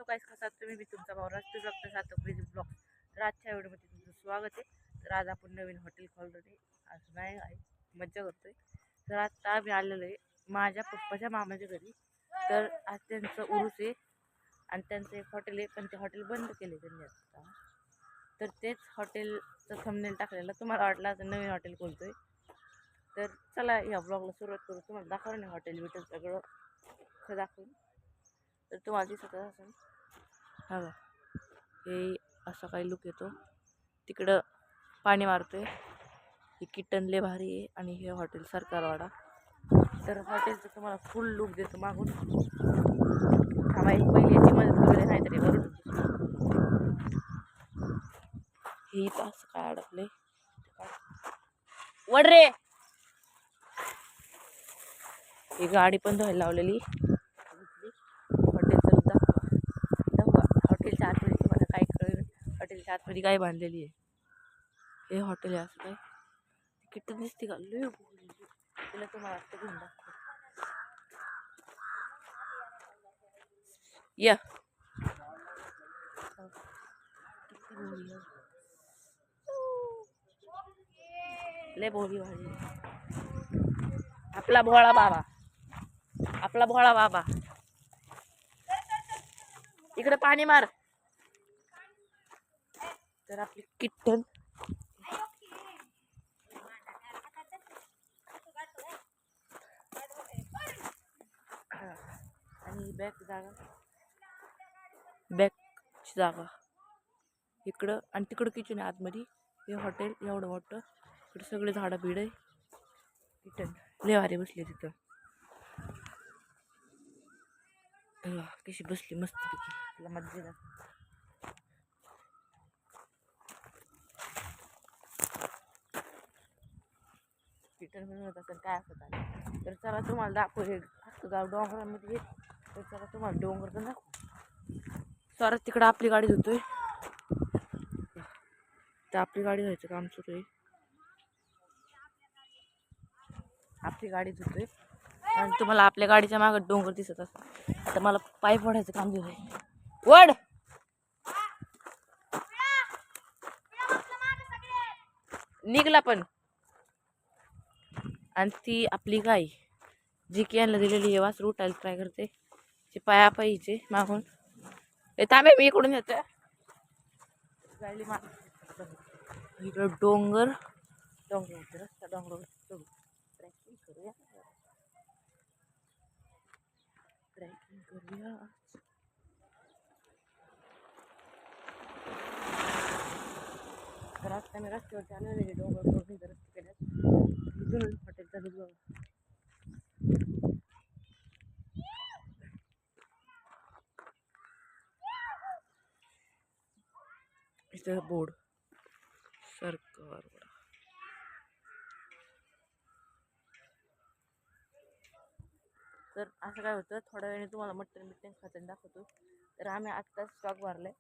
काय खातात तुम्ही मी तुमचा भाऊ राष्ट्रीय डॉक्टर सातोक्रेजी ब्लॉग. तर आजच्या व्हिडिओमध्ये तुमचं स्वागत आहे. तर आज आपण नवीन हॉटेल खोलतो आहे. आज नाही आहे मज्जा करतोय. तर आता आम्ही आलेलो आहे माझ्या पप्पाच्या मामाच्या घरी. तर आज त्यांचं उरूस आहे आणि त्यांचं एक हॉटेल आहे, पण ते हॉटेल बंद केले त्यांनी आता. तर तेच हॉटेलचं थंबनेल टाकलेलं तुम्हाला वाटलं आता नवीन हॉटेल खोलतोय. तर चला या ब्लॉगला सुरुवात करू. तुम्हाला दाखवलं नाही हॉटेल बिटेल सगळं खरं दाखवून. तर तुम्हाला दिसत असेल हा बघा, हे असा काही लुक येतो. तिकडं पाणी मारतोय. ही किटन लय भारी आहे आणि हे हॉटेल सरकारवाडा. तर हॉटेलचं तुम्हाला फुल लुक देतो मागून. थांबा एक पहिली याची मदत करू दे, नाहीतरी वरून हे इथं असं काय अडकले वड रे. ही गाडी पण धुवायला लावलेली. हॉटेलचं लुक दाखवा. हॉटेलच्या आतमध्ये तुम्हाला काय कळलं, हॉटेलच्या आतमध्ये काय बांधलेली आहे. हे हॉटेल आहे असं काय किती दिसते का लय तिला तुम्हाला वाटतं घेऊन दाखव या लय बोली भारी. आपला भोळा बाबा, आपला भोळा बाबा. इकडे पाणी मार. तर आपली किट्टन आणि बॅक जागा इकडं आणि तिकडं किचन आहे आतमध्ये. हे हॉटेल एवढं मोठं. इकडे सगळे झाडं बिड आहे. किटन लय भारी बसले तिथं. कशी बसली मस्त पैकी, तिला मज्जा येत. किटन बनवत असेल काय असत आहे. तर चला तुम्हाला दाखव. हे असं गाव डोंगरामध्ये. तर चला तुम्हाला डोंगर तर दाखव. सर तिकडं आपली गाडी धुतोय. तर आपली गाडी धुवायचं काम सुरू आहे. आपली गाडी धुतोय आणि तुम्हाला आपल्या गाडीच्या मागं डोंगर दिसत असत. आता मला पाय फोडायचं काम दिलं आहे. वड निघला पण. आणि ती आपली गाय जी की यांना दिलेली आहे. वासरू उठायला ट्राय करते. ते पाया पायीचे मागून थांबे मी इकडून येतोय. गायली माग इकडं डोंगर डोंगर रस्ता डोंगर ट्रॅकिंग करूया. ट्रॅकिंग करूया. तर आता मी रस्त्यावरती आलेले डोंगर करून रस्ते केल्यात. इथून हॉटेलचा लुक बघा. इथं बोर्ड सरकार. तर असं काय होतं, थोड्या वेळाने तुम्हाला मटन बिटन खाताना दाखवतो. तर आम्ही आत्ताच स्टॉक भरलाय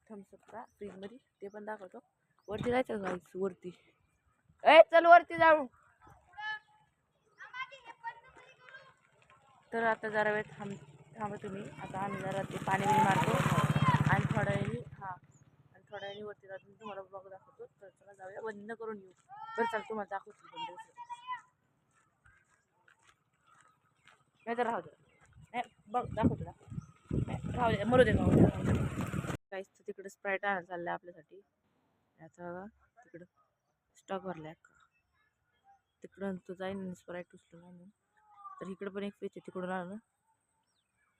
थम्सअपचा फ्रीजमध्ये, ते पण दाखवतो. वरती जायचं गाईस वरती. चल वरती जाऊ. तर आता जरा वेळ थांबा तुम्ही. आता आम्ही जरा ते पाणी बिणी मारतो आणि थोड्या वेळी आणि थोड्या वेळी वरती जाऊन तुम्हाला ब्लॉग दाखवतो. तर चला जाऊया, बंद करून येऊ. तर चल तुम्हाला दाखवतो बंद. नाही तर राहू दे. नाही बघ दाखवतो राहू दे, मरू दे काहीच. तर तिकडे स्प्राईट आणायला चाललंय आपल्यासाठी. याचा बघा तिकडं स्टॉक भरलाय. तिकडं तो जाईन स्प्राईट उचलून आणून. तर इकडं पण एक पेच आहे, तिकडून आणलं.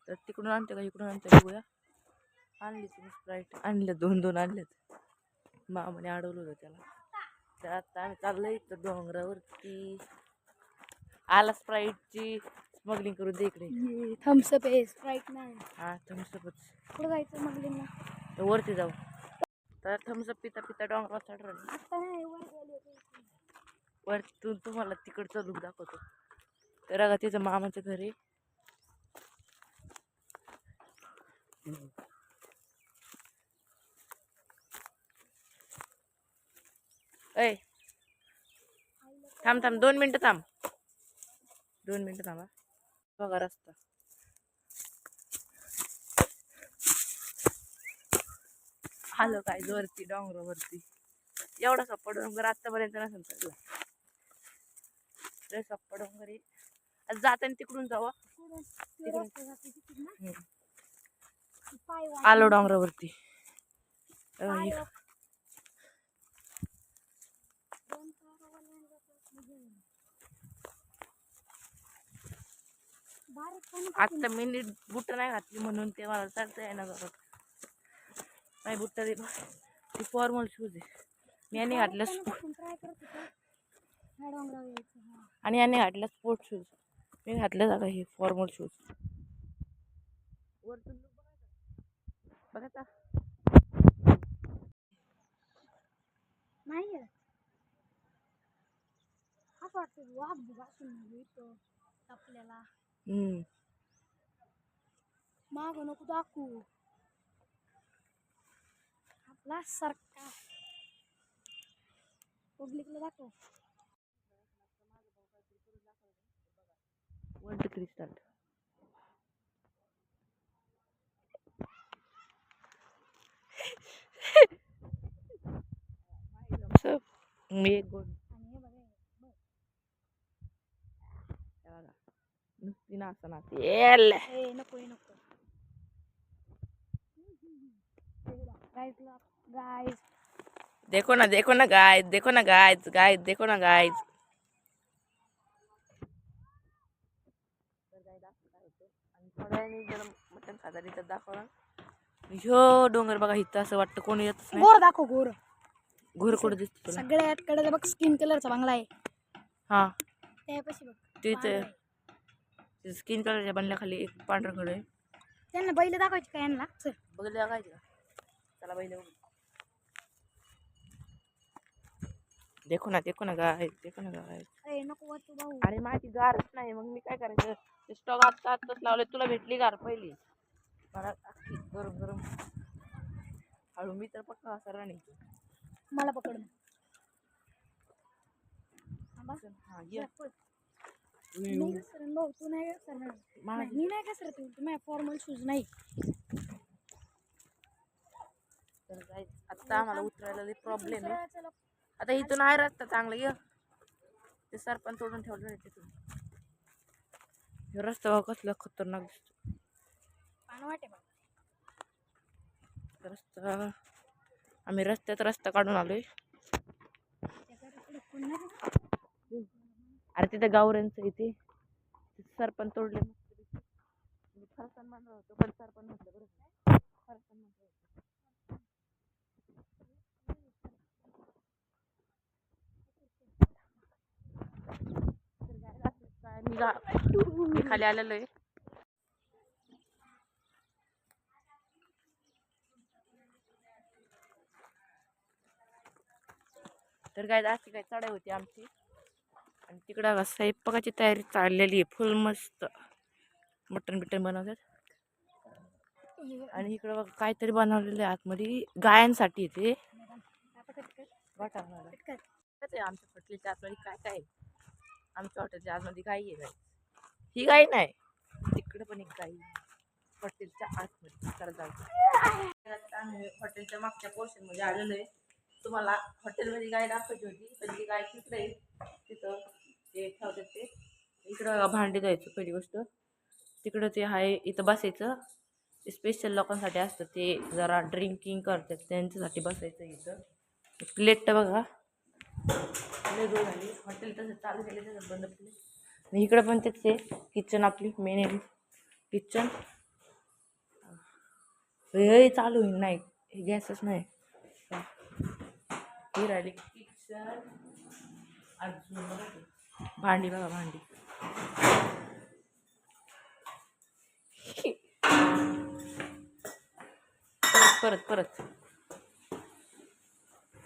तर तिकडून आणते का इकडून आणते बघूया. आणली तुम्ही स्प्राईट आणलं, दोन आणलेत. मामाने अडवलं होतं त्याला. तर आता आम्ही चाललोय तर डोंगरावरती. आला स्प्राईटची स्मगलिंग करून दे इकडे. थम्सअप आहे, स्प्राईट नाही. हा थम्सअपच. कुठं जायचं स्मगलिंगला? तर वरती जाऊ. तर थम्सअप पिता पिता डोंगरावर चढवलं. आता नाही वरतून तुम्हाला तिकडचं लुक दाखवतो. तर अगं तिचं मामाचं घर आहे. ऐ थांब 2 मिनिटं थांब. 2 मिनिटं थांबा. बघा रस्ता. आलो काय वरती डोंगरावरती. एवढा सप्पा डोंगर आतापर्यंत नसेल चढला. लय सप्पा डोंगर आहे. आता जाताना तिकडून जावा. आलो डोंगरावरती. आता मी नीट बुट नाही घातली म्हणून ते मला चढता येणार घरात. नाही बुट ते फॉर्मल शूज आहे. मी याने घातलं आणि याने घातलं स्पोर्ट शूज. मी घातलं जागा हे फॉर्मल शूज. वरतून बघायचा नाही असं वाटतं वाघ बघा आपल्याला माग नको दाखवू आपला सरकार पब्लिकला दाखव. वर्ल्ड क्रिस्टल मी एक गोड नुसती नाचना नको गाइस देखो ना गाइस, देखो ना गाइस, देखो ना गाइस. मटण खाता तिथं दाखवणार. ह्यो डोंगर बघा इथं असं वाटतं कोणी येतच नाही. गोर दाखव गोर. घोर कुठं दिसतो तुला? सगळ्यात कडे बघ स्किन कलरचा बंगला आहे. हा त्यापाशी बघ तिथे स्किन कलरच्या बनल्याखाली एक पांढरं घर आहे. त्यांना बैल दाखवायचे का यांना? चल बघितलं बघायचं का? चला बैल बघू. देखो ना गाइस, देखो ना गाइस. नको वाटतो भाऊ. अरे माझी गारच नाही मग मी काय करायचं? ते स्टॉक आत्ताच लावले. तुला भेटली गार पहिली मला गरम गरम हळू. मी तर पक्का असा रनिंग. मला पकड. हा ये. नाही सर भाऊ तू नाही सर मी नाही का सर तू माझ्या फॉर्मल शूज नाही. तर गाइस आता आम्हाला उतरायला प्रॉब्लेम आहे. आता इथून आहे रस्ता चांगला. ये ते सरपण तोडून ठेवलं आहे तिथून. रस्ता बघ कसला खतरनाक दिसतो. रस्ता आम्ही रस्त्यात रस्ता काढून आलोय. अरे तिथं गावऱ्यांचं इथे सरपण तोडले. फरसान मांडलं होतं पण सरपण म्हटलं बरं. फरसान मांडलं होतं. मी खाली आलेलो आहे. तर काय अशी काय चढाई होती आमची. आणि तिकडं स्वयंपाकाची तयारी चाललेली आहे फुल मस्त. मटण बिटन बनवतात. आणि इकडं बघ काहीतरी बनवलेलं आहे आतमध्ये गायांसाठी ते आमच्या हॉटेलच्या आतमध्ये काय काय. आमच्या हॉटेलच्या आतमध्ये गाई आहे. ही गाई नाही तिकडं पण एक गाई हॉटेलच्या आतमध्ये. चला जायचं. हॉटेलच्या मागच्या पोर्शन मध्ये आलेलो आहे. तुम्हाला हॉटेलमध्ये गाय दाखवायची होती पण ती गाय तिकडे तिथं ते ठेवतात. ते इकडं भांडी द्यायचं पहिली गोष्ट. तिकडं ते आहे इथं बसायचं. स्पेशल लोकांसाठी असतं ते जरा ड्रिंकिंग करतात त्यांच्यासाठी बसायचं. इथं प्लेट बघा झाली. हॉटेल तसं चालू केले तसं बंद केले. आणि इकडं पण तेच आहे किचन आपली मेन किचन. हे चालू होईल नाही गॅसच नाही. ही राहिली किचन. अजून भांडी बघा भांडी. परत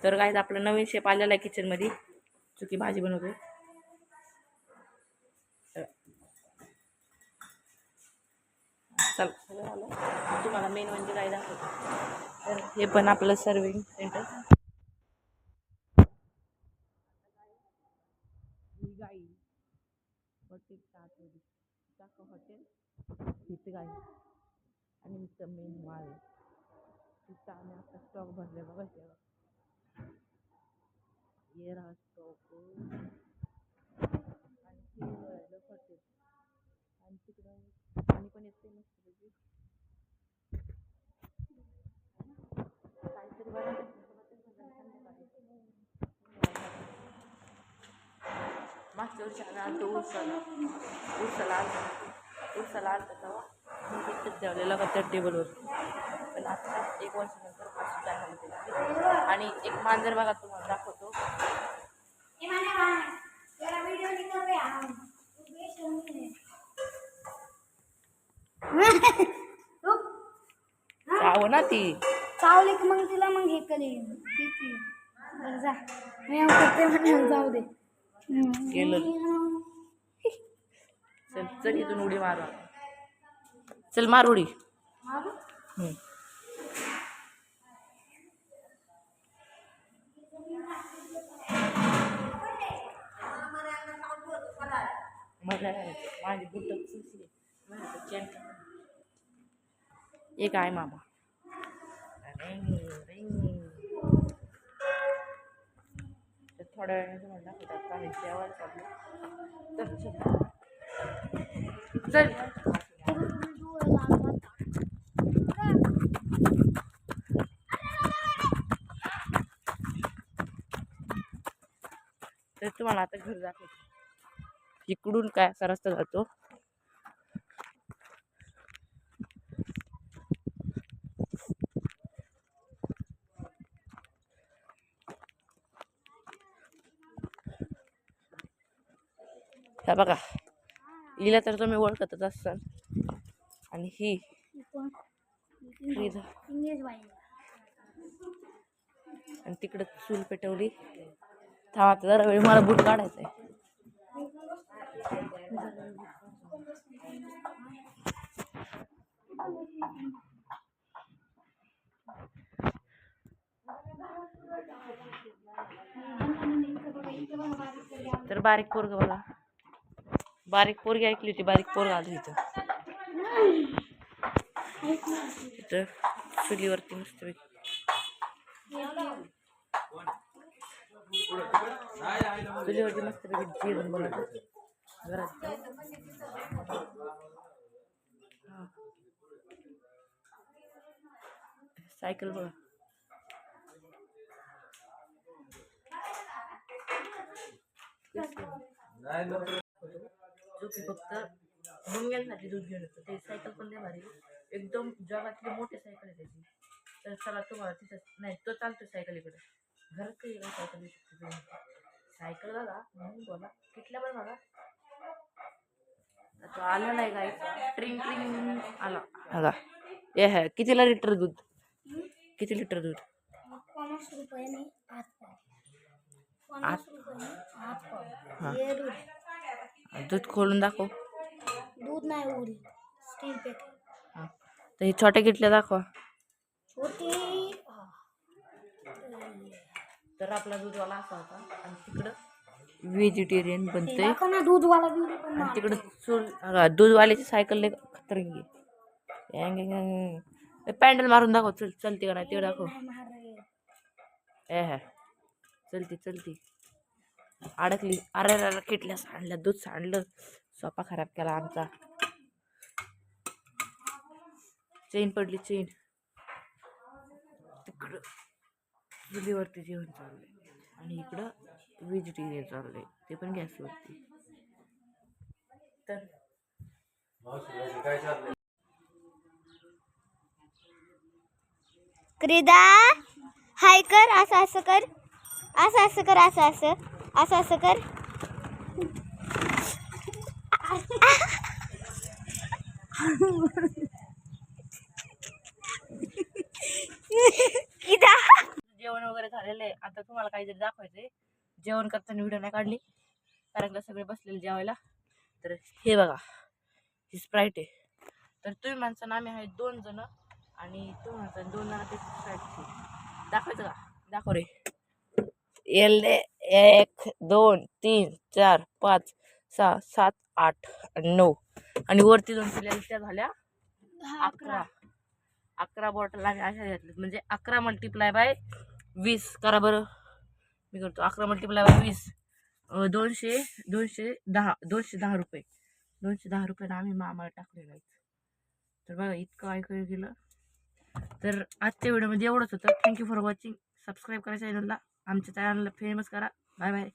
तर काय आपलं नवीन शेप आलेला आहे किचन मध्ये. चुकी भाजी बनवतोय. चल तुम्हाला मेन म्हणजे काय दाखवतो. तर हे पण आपलं सर्विंग सेंटर. गाई हॉटेल हॉटेल इथे गाई आणि मेन माळ. तिथं आम्ही आता स्टॉक भरले बघा तेव्हा ये राहा स्टॉक आणि हे राहिलं हॉटेल आणि तिकडं पाणी पण येते मस्त पैकी काहीतरी बघा मागच्या वर्षी आम्ही आलतो उरसाला आलतो तेव्हा मी तिथंच ठेवलेलं का त्या टेबलवर पण आता 1 वर्षानंतर असं चॅनल केलं आणि एक मांजर बघा तुम्हाला दाखवतो चाव ना ती चावले की मग तिला मग हे करेन बरं जा मी करते म्हणून जाऊ दे गेलं चल चल इथून उडी मारा चल मार उडी माझी बुट एक आहे मामा थोड्या वेळाने तुम्हाला दाखवतात आम्ही जेवायला चाललो चल तर तुम्हाला आता घर दाखवतो इकडून काय असा रस्ता जातो ह्या बघा हिला तर तुम्ही ओळखतच असाल आणि ही आणि तिकडं चूल पेटवली थांबा जरा वेळ मला बूट काढायचंय तर बारीक पोरग बघा बारीक पोरगी ऐकली होती बारीक पोरग आली इथं चुलीवरती मस्त चुलीवरती मस्त जेवण बनवत घरात सायकल बघा जो की फक्त मुंग्यांसाठी दूध घेऊन येतो ते सायकल पण लय भारी एकदम जगातली मोठी सायकल आहे त्याची तर चला तुम्हाला तिथं नाही तो चालतो सायकल इकडे घरात काही सायकल येऊ शकतो सायकल बघा म्हणून बोला किटल्या पण बघा तो आलेला आहे गाई ट्रिंग ट्रिंग आला बघा हे है कितीला लिटर दूध किती लिटर दूध 50 रुपये दूध खोलून दाखव दूध नाही उरी स्टील पॅकेट तर हे छोट्या किटल्या दाखवा छोटी तर आपला दूधवाला असा होता आणि तिकडं व्हेजिटेरियन बनते दूधवाला आणि तिकडं चूल दूधवाल्याची सायकल लय खतरंगी पॅन्डल मारून दाखव चल चलती का नाही ते दाखव हा चलती चलती अडकली अरे किटल्या सांडल्या दूध सांडलं सोपा खराब केला आमचा चेन पडली चेन तिकडं चुलीवरती जेवण चाललंय आणि इकडं व्हेजिटेरियन चाललंय ते पण गॅसवरती तर क्रीदा हाय कर असं असं कर असं असं कर असं असं असं असं कर जेवण वगैरे झालेलं आहे आता तुम्हाला काहीतरी दाखवायचंय जेवण करताना व्हिडिओ नाही काढली कारण का सगळे बसलेले जेवायला तर हे बघा ही स्प्राईट आहे तर तुम्ही माणसानं आम्ही आहे 2 जण आणि तुम्ही माणसानं 2 जणांपेक्षा स्प्राईट दाखवायचं का दाखव रे 1 2 3 4 5 6 7 8 आणि 9 आणि वरती 2 पिल्याला त्या झाल्या 11 11 बॉटल आम्ही अशा घेतल्यात. म्हणजे 11 मल्टिप्लाय बाय 20 करा बरं. मी करतो 11 मल्टिप्लाय बाय 20 210 रुपये. 210 रुपयाला आम्ही मामाला टाकलेलं आहे. तर बघा इतकं ऐकायला गेलं. तर आजच्या व्हिडिओमध्ये एवढंच होतं. Thank you for watching. सबस्क्राईब करा चॅनलला, आमच्या चॅनलला फेमस करा. Bye bye.